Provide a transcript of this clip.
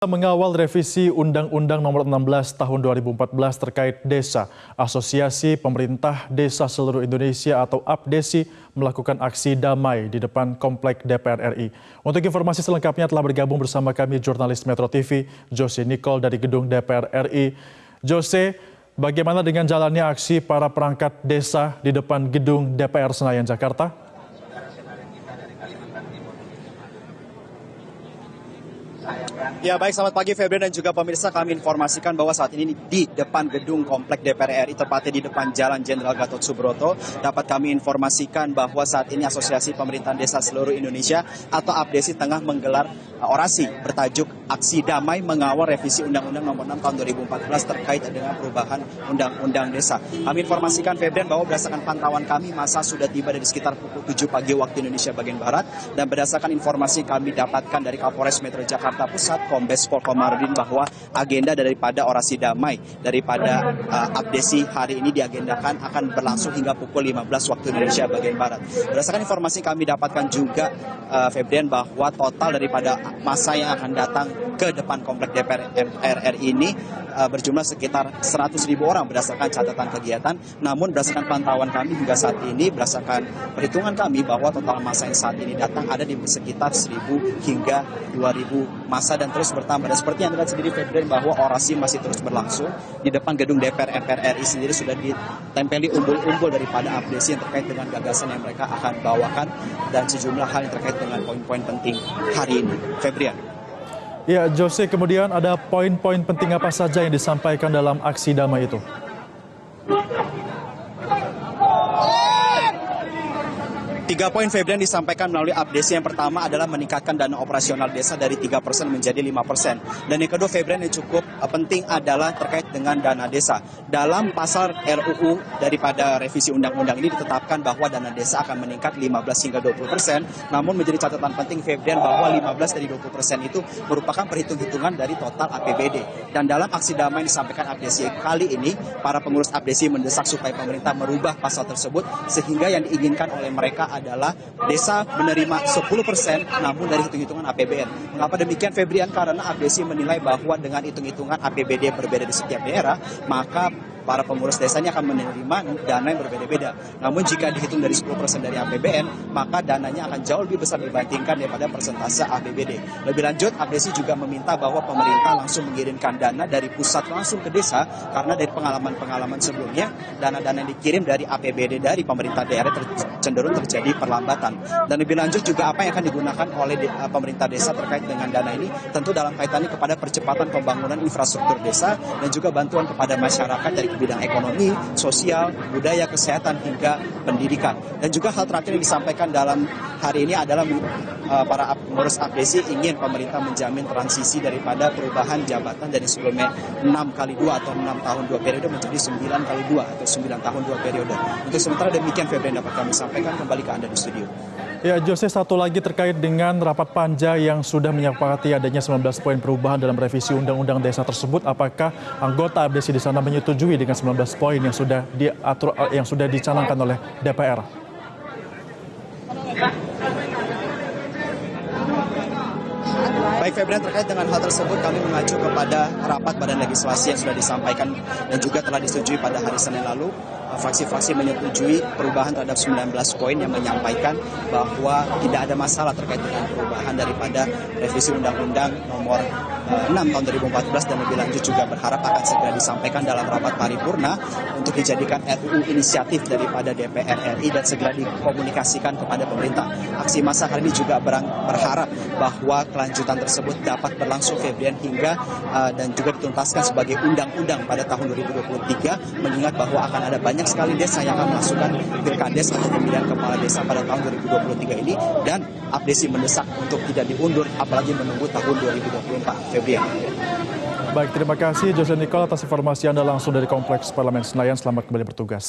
Mengawal revisi Undang-Undang Nomor 16 Tahun 2014 terkait desa, Asosiasi Pemerintah Desa Seluruh Indonesia atau APDESI melakukan aksi damai di depan Komplek DPR RI. Untuk informasi selengkapnya telah bergabung bersama kami jurnalis Metro TV, Jose Nicole dari Gedung DPR RI. Jose, bagaimana dengan jalannya aksi para perangkat desa di depan Gedung DPR Senayan, Jakarta? Ya baik, selamat pagi Febrian dan juga pemirsa. Kami informasikan bahwa saat ini di depan gedung Komplek DPR RI, tepatnya di depan Jalan Jenderal Gatot Subroto, dapat kami informasikan bahwa saat ini Asosiasi Pemerintahan Desa Seluruh Indonesia atau APDESI tengah menggelar orasi bertajuk Aksi Damai Mengawal Revisi Undang-Undang Nomor 6 Tahun 2014 terkait dengan perubahan Undang-Undang Desa. Kami informasikan Febrian bahwa berdasarkan pantauan kami, masa sudah tiba dari sekitar pukul 7 pagi waktu Indonesia bagian Barat, dan berdasarkan informasi kami dapatkan dari Kapolres Metro Jakarta Pusat, Kombes Pol Komarudin, bahwa agenda daripada orasi damai daripada APDESI hari ini diagendakan akan berlangsung hingga pukul 15 waktu Indonesia bagian Barat. Berdasarkan informasi kami dapatkan juga Febrian bahwa total daripada masa yang akan datang ke depan Komplek DPR RI ini berjumlah sekitar 100.000 orang berdasarkan catatan kegiatan. Namun berdasarkan pantauan kami hingga saat ini, berdasarkan perhitungan kami bahwa total masa yang saat ini datang ada di sekitar 1.000 hingga 2.000 masa dan terus bertambah. Dan seperti yang terlihat sendiri Febrian bahwa orasi masih terus berlangsung di depan gedung DPR RI sendiri sudah ditempeli umbul-umbul daripada APDESI yang terkait dengan gagasan yang mereka akan bawakan dan sejumlah hal yang terkait dengan poin-poin penting hari ini. Febrian. Ya, Jose, kemudian ada poin-poin penting apa saja yang disampaikan dalam aksi damai itu? Tiga poin Febrian disampaikan melalui APDESI. Yang pertama adalah meningkatkan dana operasional desa dari 3% menjadi 5%. Dan yang kedua Febrian yang cukup penting adalah terkait dengan dana desa. Dalam pasal RUU daripada revisi undang-undang ini ditetapkan bahwa dana desa akan meningkat 15 hingga 20%. Namun menjadi catatan penting Febrian bahwa 15 dari 20% itu merupakan perhitung-hitungan dari total APBD. Dan dalam aksi damai yang disampaikan APDESI kali ini, para pengurus APDESI mendesak supaya pemerintah merubah pasal tersebut sehingga yang diinginkan oleh mereka adalah desa menerima 10% namun dari hitung-hitungan APBN. Mengapa demikian Febrian? Karena APDESI menilai bahwa dengan hitung-hitungan APBD yang berbeda di setiap daerah, maka para pengurus desa ini akan menerima dana yang berbeda-beda. Namun jika dihitung dari 10% dari APBN, maka dananya akan jauh lebih besar dibandingkan daripada persentase APBD. Lebih lanjut, APDESI juga meminta bahwa pemerintah langsung mengirimkan dana dari pusat langsung ke desa, karena dari pengalaman-pengalaman sebelumnya, dana-dana yang dikirim dari APBD dari pemerintah daerah cenderung terjadi perlambatan. Dan lebih lanjut juga apa yang akan digunakan oleh pemerintah desa terkait dengan dana ini, tentu dalam kaitannya kepada percepatan pembangunan infrastruktur desa dan juga bantuan kepada masyarakat dari bidang ekonomi, sosial, budaya, kesehatan, hingga pendidikan. Dan juga hal terakhir yang disampaikan dalam hari ini adalah para pengurus APDESI ingin pemerintah menjamin transisi daripada perubahan jabatan dari sebelumnya 6x2 atau 6 tahun 2 periode menjadi 9x2 atau 9 tahun 2 periode. Untuk sementara demikian Febrian dapat kami sampaikan. Kembali ke Anda di studio. Ya, Jose, satu lagi terkait dengan rapat panja yang sudah menyepakati adanya 19 poin perubahan dalam revisi Undang-Undang Desa tersebut. Apakah anggota APDESI di sana menyetujui dengan 19 poin yang sudah diatur, yang sudah dicanangkan oleh DPR? Baik Febrian, terkait dengan hal tersebut kami mengacu kepada rapat Badan Legislasi yang sudah disampaikan dan juga telah disetujui pada hari Senin lalu. Fraksi-fraksi menyetujui perubahan terhadap 19 poin yang menyampaikan bahwa tidak ada masalah terkait dengan perubahan daripada revisi Undang-Undang Nomor 6 Tahun 2014, dan lebih lanjut juga berharap akan segera disampaikan dalam rapat paripurna untuk dijadikan RUU inisiatif daripada DPR RI dan segera dikomunikasikan kepada pemerintah. Aksi massa kali ini juga berharap bahwa kelanjutan tersebut dapat berlangsung Febrian hingga dan juga dituntaskan sebagai undang-undang pada tahun 2023, mengingat bahwa akan ada banyak sekali desa yang akan melakukan pilkades atau pemilihan kepala desa pada tahun 2023 ini, dan APDESI mendesak untuk tidak diundur apalagi menunggu tahun 2024. Febrian. Baik, terima kasih Jose Nicole atas informasi Anda langsung dari Kompleks Parlemen Senayan. Selamat kembali bertugas.